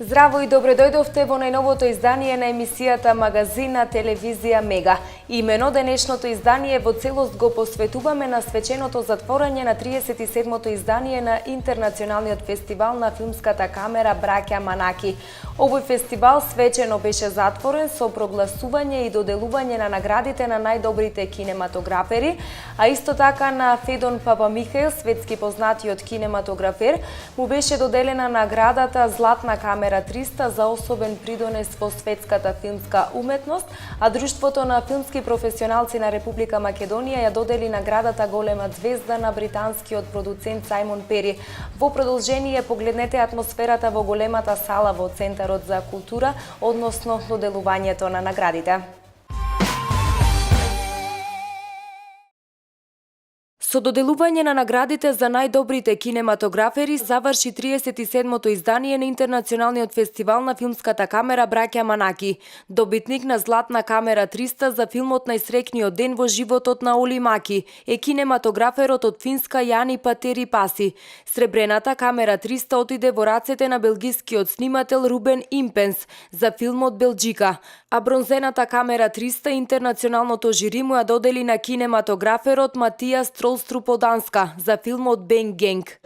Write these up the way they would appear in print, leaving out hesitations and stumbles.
Здраво и добре дојдовте во најновото издание на емисијата Магазин на телевизија Мега. Имено денешното издание во целост го посветуваме на свеченото затворање на 37-то издание на Интернационалниот фестивал на филмската камера Браќа Манаки. Овој фестивал свечено беше затворен со прогласување и доделување на наградите на најдобрите кинематографери, а исто така на Федон Папамихаил, светски познатиот кинематографер, му беше доделена наградата Златна камера 300 за особен придонес во светската филмска уметност, а Друштвото на филмски професионалци на Република Македонија ја додели наградата Голема звезда на британскиот продуцент Сајмон Пери. Во продолжение погледнете атмосферата во големата сала во Центарот за култура, односно доделувањето на наградите. Со доделување на наградите за најдобрите кинематографери заврши 37-то издание на Интернационалниот фестивал на филмската камера Браќа Манаки. Добитник на Златна камера 300 за филмот Најсреќниот ден во животот на Оли Маки е кинематограферот од Финска Јани Патери Паси. Сребрената камера 300 отиде во рацете на белгискиот снимател Рубен Импенс за филмот Белџика, а бронзената камера 300 интернационалното жири му ја додели на кинематограферот Матијас Тролструподанска за филмот Бенг Генг.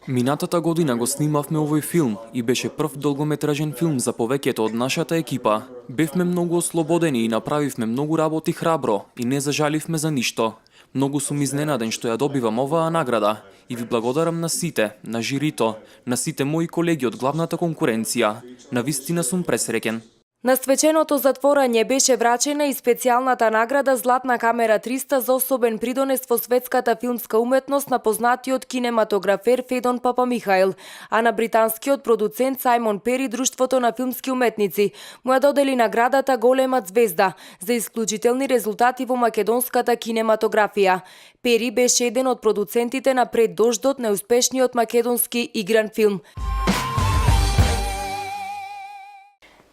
Минатата година го снимавме овој филм и беше прв долгометражен филм за повеќето од нашата екипа. Бевме многу ослободени и направивме многу работи храбро и не зажаливме за ништо. Многу сум изненаден што ја добивам оваа награда и ви благодарам на сите, на жирито, на сите мои колеги од главната конкуренција. Навистина сум пресреќен. На свеченото затворање беше врачена и специјалната награда Златна камера 300 за особен придонес во светската филмска уметност на познатиот кинематографер Федон Папамихаил, а на британскиот продуцент Сајмон Пери Друштвото на филмски уметници му ја додели наградата Голема звезда за исклучителни резултати во македонската кинематографија. Пери беше еден од продуцентите на Пред дождот, најуспешниот македонски игран филм.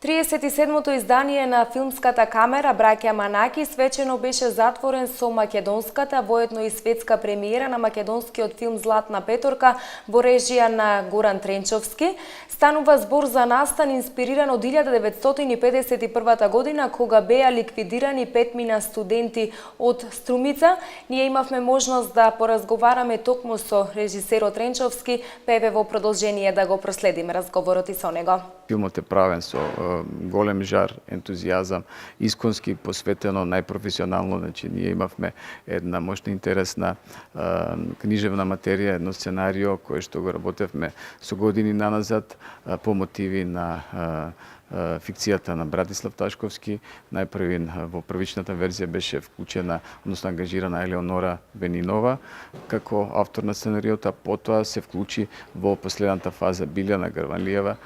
37-то издание на филмската камера Браќа Манаки свечено беше затворен со македонската, воедно и светска премиера на македонскиот филм Златна петорка во режија на Горан Тренчовски. Станува збор за настан инспириран од 1951 година, кога беа ликвидирани 5 студенти од Струмица. Ние имавме можност да поразговараме токму со режисерот Тренчовски, певе во продолжение да го проследиме разговорот и со него. Филмот е правен со голем жар, ентузијазам, исконски посветено, најпрофесионално. Значи, ние имавме една мощна интересна книжевна материја, едно сценарио кое што го работевме со години наназад по мотиви на фикцијата на Братислав Ташковски. Најпрвин во првичната верзија беше вклучена, односно ангажирана Елеонора Бенинова како автор на сценариото, а потоа се вклучи во последната фаза Билјана Гарванлиева,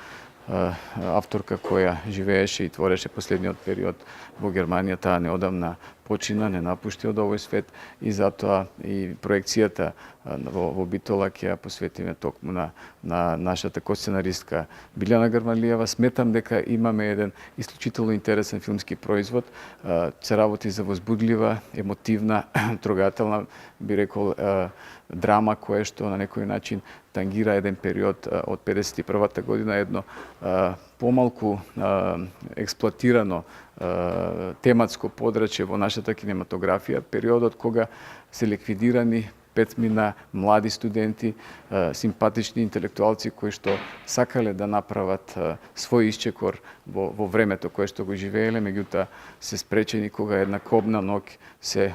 авторка која живееше и твореше последниот период во Германија. Таа неодамна почина, не напушти од овој свет и затоа и проекцијата во Битола ќе ја посветиме токму на нашата косценаристка Билјана Гарванлиева. Сметам дека имаме еден исклучително интересен филмски производ. Се работи за возбудлива, емотивна, трогателна, би рекол, драма која што на некој начин тангира еден период од 51-та година, едно помалку експлоатирано тематско подрачје во нашата кинематографија, периодот кога се ликвидирани 5 млади студенти, симпатични интелектуалци кои што сакале да направат свој исчекор во времето кое што го живееле, меѓутоа се спречени кога една кобна ног се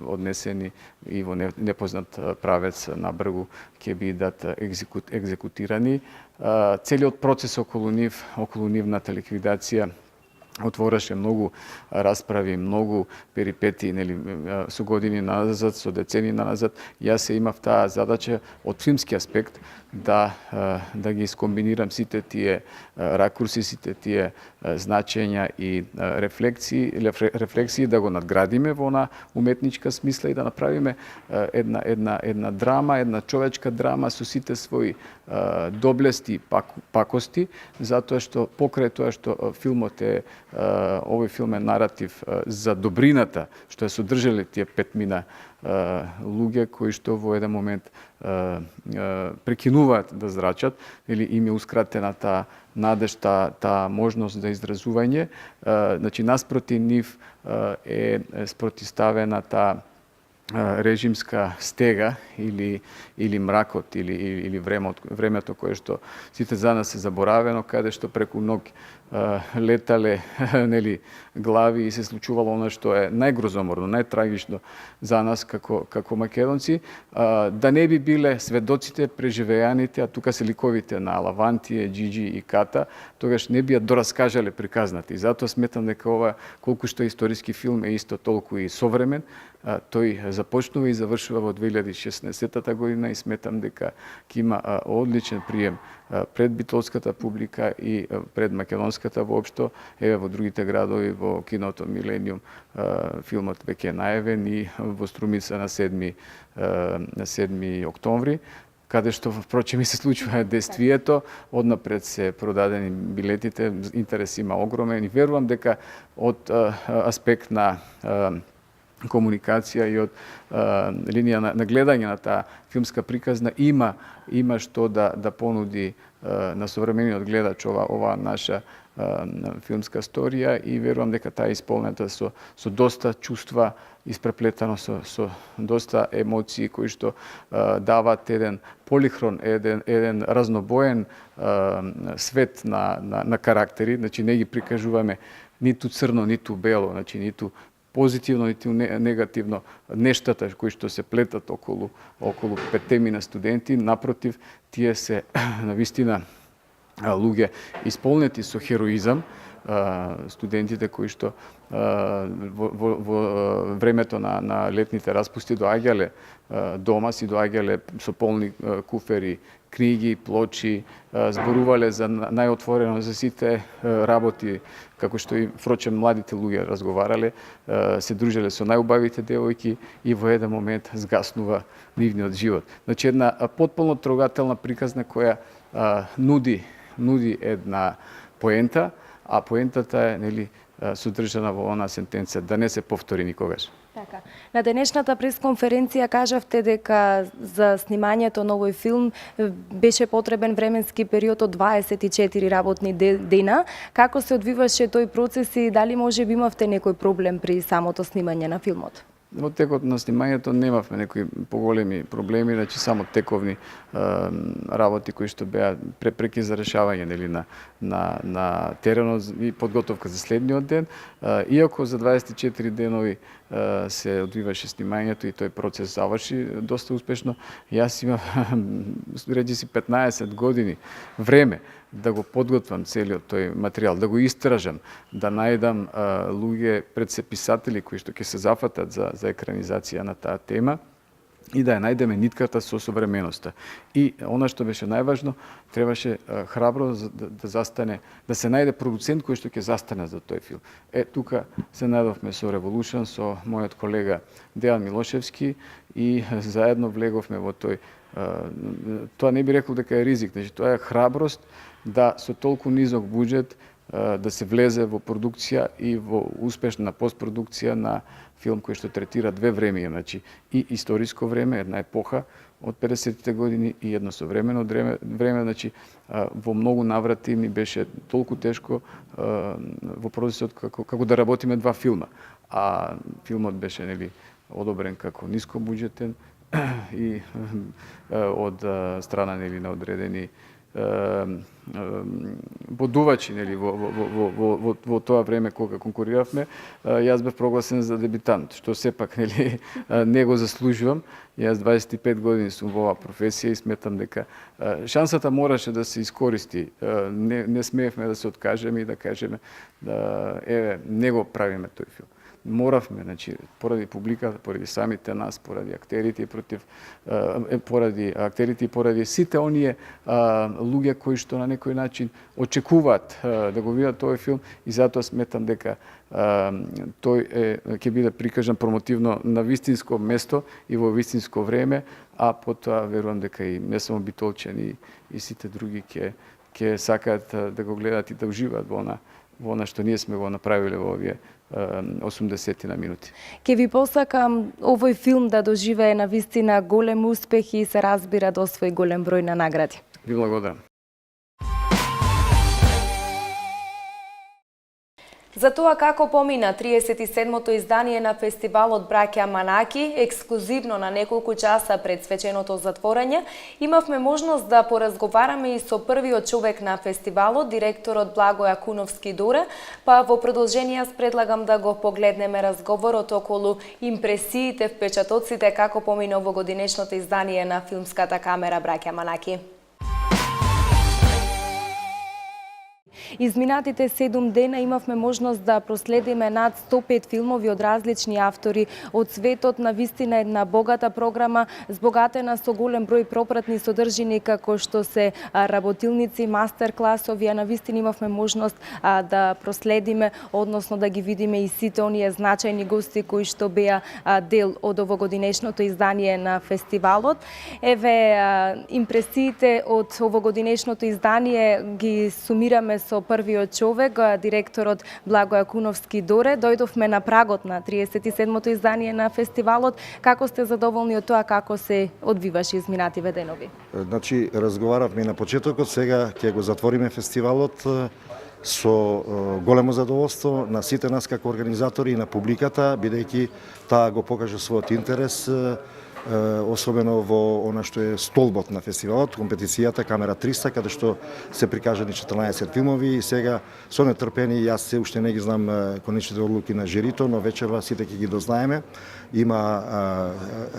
однесени и во непознат правец на бргу ќе бидат екзекутирани. Целиот процес околу нивната ликвидација отвораше многу расправи, многу перипетии, нели, со години назад, со децени назад. Јас се имав таа задача од филмски аспект да ги искомбинирам сите тие ракурси, сите тие значења и рефлексии, да го надградиме во на уметничка смисла и да направиме една драма, една човечка драма со сите своји доблести, пакости, затоа што покрај тоа што филмот е овој филм е наратив за добрината што ја содржале тие 5 луѓе кои што во еден момент прекинуваат да зрачат или им е ускратена таа надеж, таа можност за изразување. Значи, наспроти нив е спротиставена таа режимска стега или мракот или времето кое што сите за нас е заборавено, каде што преку ног летале нели глави и се случувало она што е најгрозоморно, најтрагично за нас како македонци, да не би биле сведоците, преживеаните, а тука се ликовите на Лавантие, Джиджи и Ката, тогаш не би ја дораскажале приказната. И затоа сметам дека ова, колку што историски филм е исто толку и современ, тој започнува и завршува во 2016 година и сметам дека ќе има одличен прием пред битолската публика и пред македонската воопшто. Еве во другите градови, во киното Милениум, филмот веќе е најавен и во Струмица на 7 октомври, каде што впрочем и се случува действието, однапред се продадени билетите, интерес има огромен и верувам дека од аспект на комуникација и од линија на гледање на таа филмска приказна има што да понуди на современиот гледач ова наша филмска сторија и верувам дека таа исполнета со доста чувства, испреплетано со доста емоции кои што даваат еден полихрон, еден разнобоен свет на карактери, значи не ги прикажуваме ниту црно, ниту бело, значи ниту позитивно и негативно нештата кои што се плетат околу 5 студенти. Напротив, тие се навистина луѓе исполнети со хероизам, студентите кои што во времето на летните распусти доаѓале дома си, доаѓале со полни куфери, книги, плочи, зборувале за најотворено за сите работи, како што и впрочем младите луѓе разговарале, се дружеле со најубавите девојки и во еден момент згаснува нивниот живот. Значи една потполно трогателна приказна која нуди една поента, а поентата е нели содржана во она сентенца да не се повтори никогаш. Така. На денешната пресконференција кажавте дека за снимањето на овој филм беше потребен временски период од 24 работни дена. Како се одвиваше тој процес и дали може би имавте некој проблем при самото снимање на филмот? Во текот на снимањето немавме некои поголеми проблеми, значи само тековни работи кои што беа препреки за решавање нели на теренот и подготовка за следниот ден. Иако за 24 денови се одвиваше снимањето и тој процес заврши доста успешно, јас имав реди си 15 години време да го подготвам целиот тој материјал, да го истражам, да најдам луѓе пред се писатели кои што ќе се зафатат за екранизација на таа тема и да ја најдеме нитката со современоста. И она што беше најважно, требаше храбро да застане, да се најде продуцент кој што ќе застане за тој филм. Тука се најдовме со Revolution, со мојот колега Дејан Милошевски и заедно влеговме во тој. Тоа не би рекол дека е ризик, значи тоа е храброст да со толку низок буџет да се влезе во продукција и во успешна постпродукција на филм кој што третира две времења, значи и историско време, една епоха од 50-тите години и едно современо време, значи во многу наврати ми беше толку тешко во процесот како да работиме два филма, а филмот беше нели одобрен како нискобуџетен и од страна нели на одредени бодувачи нели во тоа време кога конкуриравме, јас бев прогласен за дебитант, што сепак нели не го заслужувам. Јас 25 години сум во оваа професија и сметам дека шансата мораше да се искористи. Не смеевме да се откажеме и да кажеме еве не го правиме тој филм. моравме, значи, поради публиката, поради самите нас, поради актерите и поради сите оние луѓе кои што на некој начин очекуваат да го видат тој филм, и затоа сметам дека тој ќе биде прикажан промотивно на вистинско место и во вистинско време, а потоа верувам дека и не само Битолчани и сите други ќе сакаат да го гледат и да уживаат во она што ние сме го направиле во овие 80 на минути. Ке ви посакам овој филм да доживее на вистина голем успех и се разбира да освои голем број на награди. Ви благодарам. За тоа како помина 37-то издание на фестивалот Браќа Манаки, ексклузивно на неколку часа пред свеченото затворање, имавме можност да поразговараме и со првиот човек на фестивалот, директорот Благоја Куновски-Доре, па во продолжение јас предлагам да го погледнеме разговорот околу импресиите, впечатоците како помина овогодинешното издание на филмската камера Браќа Манаки. Изминатите 7 дена имавме можност да проследиме над 105 филмови од различни автори од светот, на вистина една богата програма, збогатена со голем број пропратни содржини како што се работилници, мастер-класови, а на вистина имавме можност да проследиме, односно да ги видиме и сите оние значајни гости кои што беа дел од овогодинешното издание на фестивалот. Еве импресиите од овогодинешното издание ги сумираме со првиот човек, директорот Благоја Куновски-Доре. Дојдовме на прагот на 37-то издание на фестивалот. Како сте задоволни од тоа како се одвиваше изминативе денови? Значи, разговаравме на почетокот, сега ќе го затвориме фестивалот со големо задоволство на сите нас како организатори и на публиката, бидејќи таа го покажа својот интерес, особено во она што е столбот на фестивалот, компетицијата Камера 300, каде што се прикажани 14 филмови, и сега со нетрпение, јас се уште не ги знам конечните одлуки на жирито, но вечерва сите ќе ги дознаеме. Има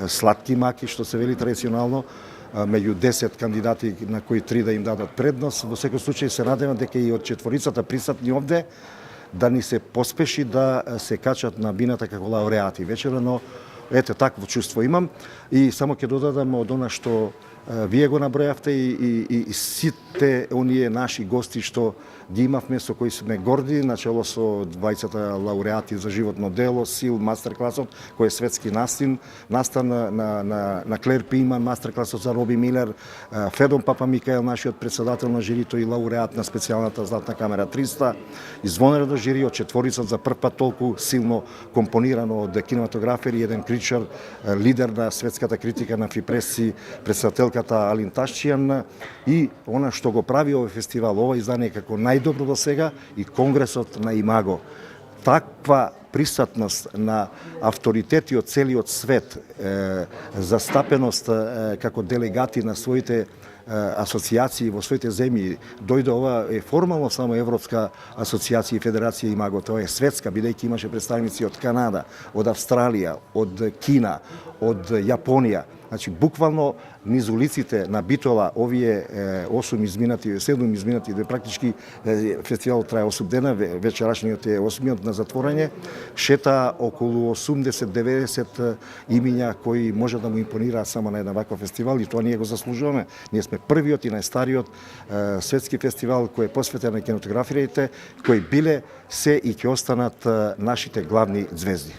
сладки маки, што се вели традиционално, меѓу 10 кандидати на кои 3 да им дадат предност. Во секој случај се надевам дека и од четворицата присутни овде да ни се поспеши да се качат на бината како лауреати вечера, но ете, такво чувство имам. И само ќе додадам од она што вие го набројавте и сите оние наши гости што ги имавме, со кои сме горди, начело со двајцата лауреати за животно дело, СИЛ, мастер-класот, кој е светски настан на Клер Пиман, мастер-класот за Роби Милер, Федон Папамикаел, нашиот председател на жирито и лауреат на специјалната Златна камера 300, извонредно жири од четворицата за прв пат толку силно компонирано од кинематографери, еден критичар, лидер на светската критика на фрипреси, председателката Алин Ташчијан, и она што го прави овој фестивал, ова издание како најдобро до сега, и конгресот на Имаго. Таква присутност на авторитети од целиот свет, застапеност како делегати на своите асоцијации во своите земји. Дојде ова е формално само Европска асоцијација и Федерација Имаго, тоа е светска, бидејќи имаше представници од Канада, од Австралија, од Кина, од Јапонија. Значи, буквално низ улиците на Битола овие 7 изминати, практички фестивалот трае 8 дена, вечерашниот е 8-миот на затворање, шета околу 80-90 имиња кои може да му импонираат само на еден ваков фестивал, и тоа ние го заслужуваме. Ние сме првиот и најстариот светски фестивал кој е посветен на кинематограферите, кои биле се и ќе останат нашите главни звезди.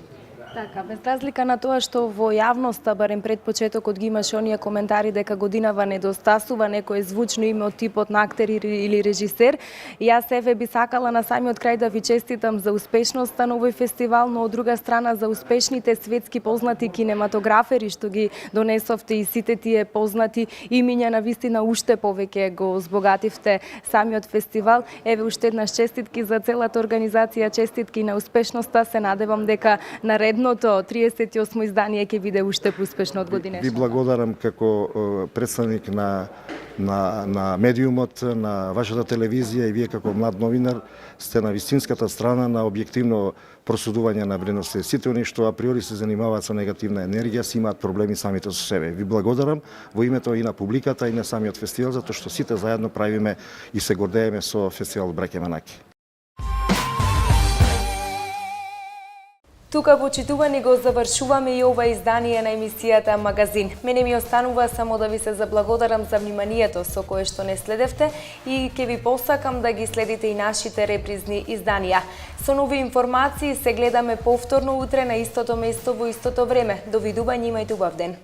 Така, без разлика на тоа што во јавноста, барем пред почетокот, ги имаше оние коментари дека годинава недостасува некој звучно име од типот на актер или режисер, јас еве би сакала на самиот крај да ви честитам за успешноста на овој фестивал, но од друга страна за успешните светски познати кинематографери што ги донесовте, и сите тие познати имиња, на вистина уште повеќе го збогативте самиот фестивал. Еве уште еднаш честитки за целата организација, честитки на успешноста. Се надевам дека наредното 38 издание ќе биде уште поуспешно од годинешно. Ви благодарам како представник на медиумот, на вашата телевизија, и вие како млад новинар сте на вистинската страна на објективно просудување на вредности. Сите оние што априори се занимаваат со негативна енергија си имаат проблеми самите со себе. Ви благодарам во името и на публиката и на самиот фестивал, затоа што сите заедно правиме и се гордееме со фестивал Браќа Манаки. Тука, почитувани, го завршуваме и ова издание на емисијата Магазин. Мене ми останува само да ви се заблагодарам за вниманието со кое што не следевте и ќе ви посакам да ги следите и нашите репризни изданија. Со нови информации се гледаме повторно утре на истото место во истото време. Довидување, имајте убав ден.